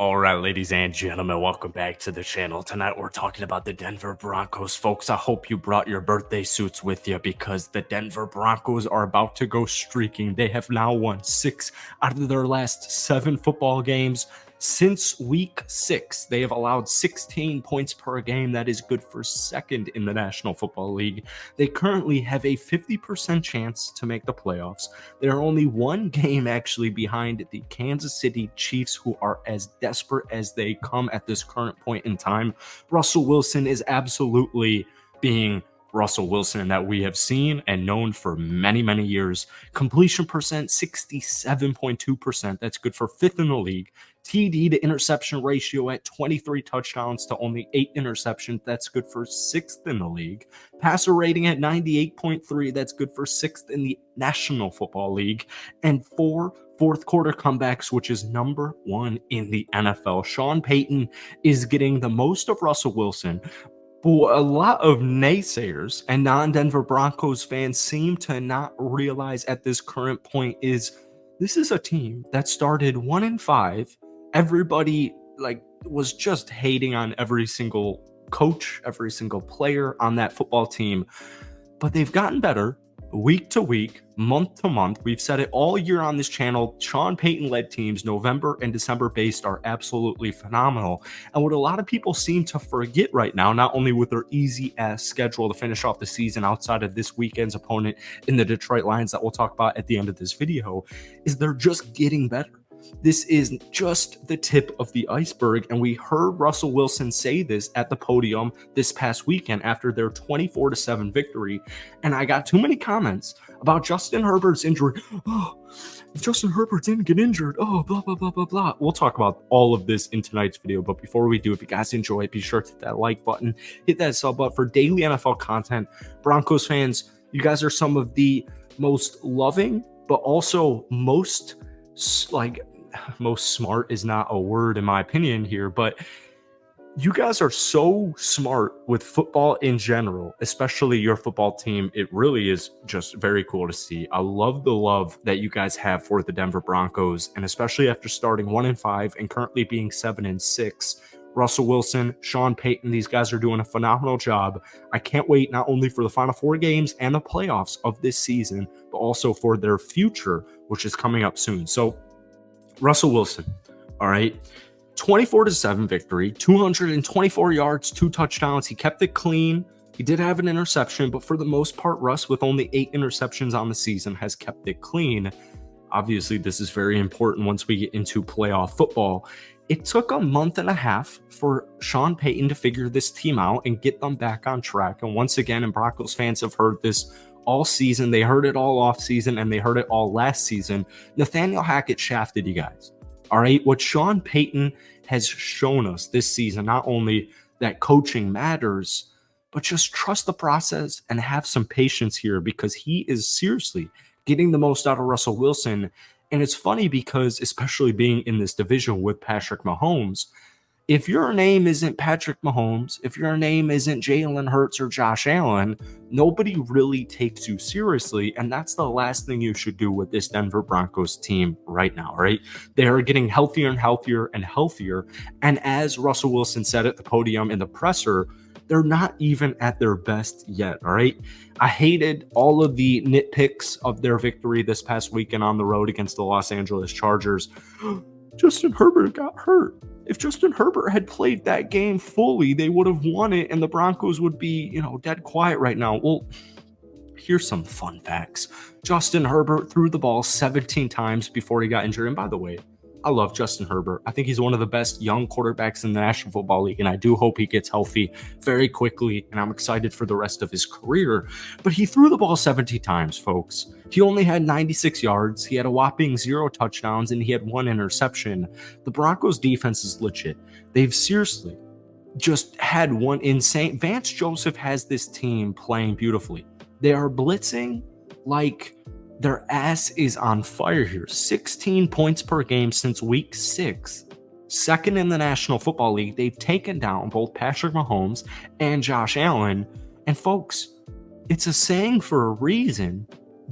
All right, ladies and gentlemen, welcome back to the channel. Tonight, we're talking about the Denver Broncos. Folks, I hope you brought your birthday suits with you because the Denver Broncos are about to go streaking. They have now won 6 out of their last 7 football games. Since week 6, they have allowed 16 points per game. That is good for second in the National Football League. They currently have a 50% chance to make the playoffs. They're only one game actually behind the Kansas City Chiefs, who are as desperate as they come at this current point in time. Russell Wilson is absolutely being Russell Wilson that we have seen and known for many, many years. Completion percent, 67.2%. That's good for 5th in the league. TD to interception ratio at 23 touchdowns to only 8 interceptions. That's good for 6th in the league. Passer rating at 98.3. That's good for 6th in the National Football League. And 4 fourth quarter comebacks, which is number 1 in the NFL. Sean Payton is getting the most of Russell Wilson. But a lot of naysayers and non-Denver Broncos fans seem to not realize at this current point is this is a team that started 1-5. Everybody was just hating on every single coach, every single player on that football team. But they've gotten better week to week, month to month. We've said it all year on this channel. Sean Payton-led teams, November and December based, are absolutely phenomenal. And what a lot of people seem to forget right now, not only with their easy-ass schedule to finish off the season outside of this weekend's opponent in the Detroit Lions that we'll talk about at the end of this video, is they're just getting better. This is just the tip of the iceberg, and we heard Russell Wilson say this at the podium this past weekend after their 24-7 victory, and I got too many comments about Justin Herbert's injury. Oh, if Justin Herbert didn't get injured, oh, blah, blah, blah, blah, blah. We'll talk about all of this in tonight's video, but before we do, if you guys enjoy it, be sure to hit that like button, hit that sub button for daily NFL content. Broncos fans, you guys are some of the most loving, but also most smart is not a word in my opinion here, but you guys are so smart with football in general, especially your football team. It really is just very cool to see. I love the love that you guys have for the Denver Broncos, and especially after starting 1-5 and currently being 7-6. Russell Wilson, Sean Payton, these guys are doing a phenomenal job. I can't wait not only for the Final 4 games and the playoffs of this season, but also for their future, which is coming up soon. So Russell Wilson, all right, 24-7 victory, 224 yards, 2 touchdowns. He kept it clean. He did have an interception, but for the most part, Russ, with only 8 interceptions on the season, has kept it clean. Obviously, this is very important once we get into playoff football. It took a month and a half for Sean Payton to figure this team out and get them back on track. And once again, and Broncos fans have heard this all season. They heard it all off season, and they heard it all last season. Nathaniel Hackett shafted you guys. All right, what Sean Payton has shown us this season, not only that coaching matters, but just trust the process and have some patience here, because he is seriously getting the most out of Russell Wilson. And it's funny because, especially being in this division with Patrick Mahomes, if your name isn't Patrick Mahomes, if your name isn't Jalen Hurts or Josh Allen, nobody really takes you seriously, and that's the last thing you should do with this Denver Broncos team right now, right? They are getting healthier and healthier and healthier, and as Russell Wilson said at the podium in the presser, they're not even at their best yet, all right? I hated all of the nitpicks of their victory this past weekend on the road against the Los Angeles Chargers. Justin Herbert got hurt. If Justin Herbert had played that game fully, they would have won it, and the Broncos would be, dead quiet right now. Well, here's some fun facts. Justin Herbert threw the ball 17 times before he got injured. And by the way, I love Justin Herbert. I think he's one of the best young quarterbacks in the National Football League, and I do hope he gets healthy very quickly, and I'm excited for the rest of his career. But he threw the ball 70 times, folks. He only had 96 yards. He had a whopping 0 touchdowns, and he had 1 interception. The Broncos defense is legit. They've seriously just had one insane. Vance Joseph has this team playing beautifully. They are blitzing like their ass is on fire here. 16 points per game since week 6. Second in the National Football League. They've taken down both Patrick Mahomes and Josh Allen. And folks, it's a saying for a reason.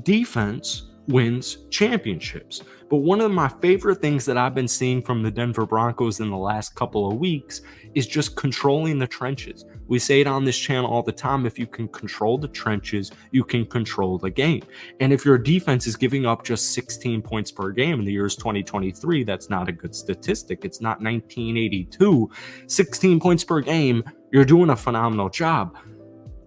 Defense wins championships. But one of my favorite things that I've been seeing from the Denver Broncos in the last couple of weeks is just controlling the trenches. We say it on this channel all the time. If you can control the trenches, you can control the game. And if your defense is giving up just 16 points per game in the years 2023, that's not a good statistic. It's not 1982. 16 points per game, you're doing a phenomenal job.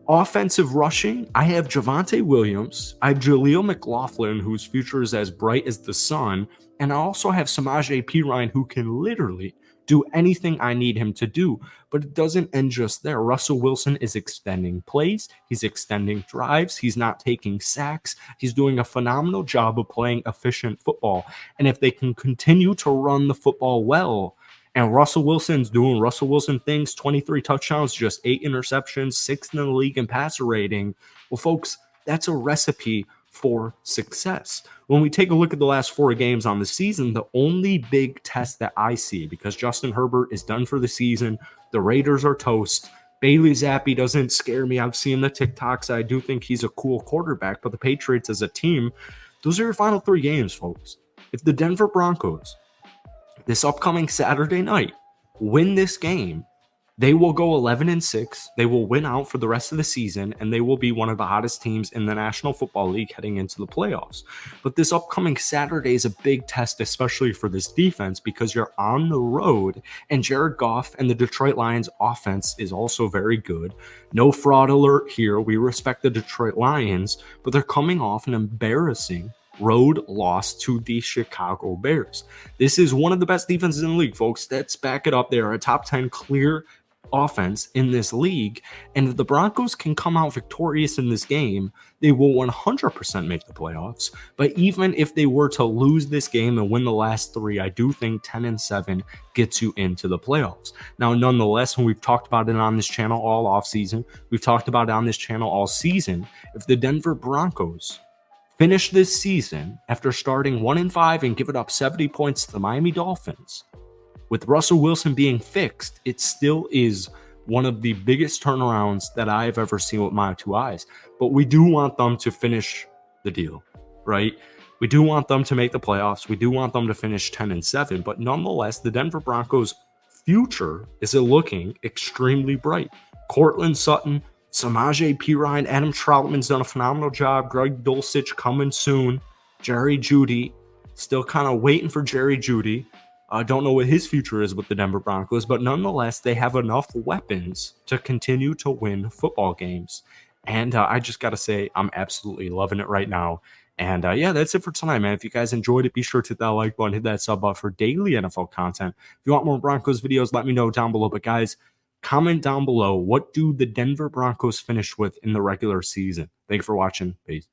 Offensive rushing, I have Javonte Williams, I have Jaleel McLaughlin, whose future is as bright as the sun, and I also have Samaje Perine, who can literally do anything I need him to do. But it doesn't end just there. Russell Wilson is extending plays, he's extending drives, he's not taking sacks, he's doing a phenomenal job of playing efficient football. And if they can continue to run the football well, and Russell Wilson's doing Russell Wilson things, 23 touchdowns, just 8 interceptions, 6th in the league in passer rating. Well, folks, that's a recipe for success. When we take a look at the last 4 games on the season, the only big test that I see, because Justin Herbert is done for the season, the Raiders are toast. Bailey Zappi doesn't scare me. I've seen the TikToks. I do think he's a cool quarterback, but the Patriots as a team, those are your final 3 games, folks. If the Denver Broncos this upcoming Saturday night win this game, they will go 11-6. They will win out for the rest of the season, and they will be one of the hottest teams in the National Football League heading into the playoffs. But this upcoming Saturday is a big test, especially for this defense, because you're on the road, and Jared Goff and the Detroit Lions offense is also very good. No fraud alert here. We respect the Detroit Lions, but they're coming off an embarrassing road loss to the Chicago Bears. This is one of the best defenses in the league, folks. Let's back it up. They are a top 10 clear offense in this league. And if the Broncos can come out victorious in this game, they will 100% make the playoffs. But even if they were to lose this game and win the last 3, I do think 10-7 gets you into the playoffs. Now, nonetheless, when we've talked about it on this channel all offseason, we've talked about it on this channel all season, if the Denver Broncos finish this season after starting 1-5 and giving up 70 points to the Miami Dolphins, with Russell Wilson being fixed, it still is one of the biggest turnarounds that I've ever seen with my 2 eyes. But we do want them to finish the deal, right? We do want them to make the playoffs. We do want them to finish 10-7. But nonetheless, the Denver Broncos' future is looking extremely bright. Cortland Sutton, Samaje Perine, Adam Troutman's done a phenomenal job. Greg Dulcich coming soon. Jerry Jeudy, still kind of waiting for Jerry Jeudy. I don't know what his future is with the Denver Broncos, but nonetheless, they have enough weapons to continue to win football games. And I just got to say, I'm absolutely loving it right now. And yeah, that's it for tonight, man. If you guys enjoyed it, be sure to hit that like button, hit that sub button for daily NFL content. If you want more Broncos videos, let me know down below. But guys, comment down below, what do the Denver Broncos finish with in the regular season? Thank you for watching. Peace.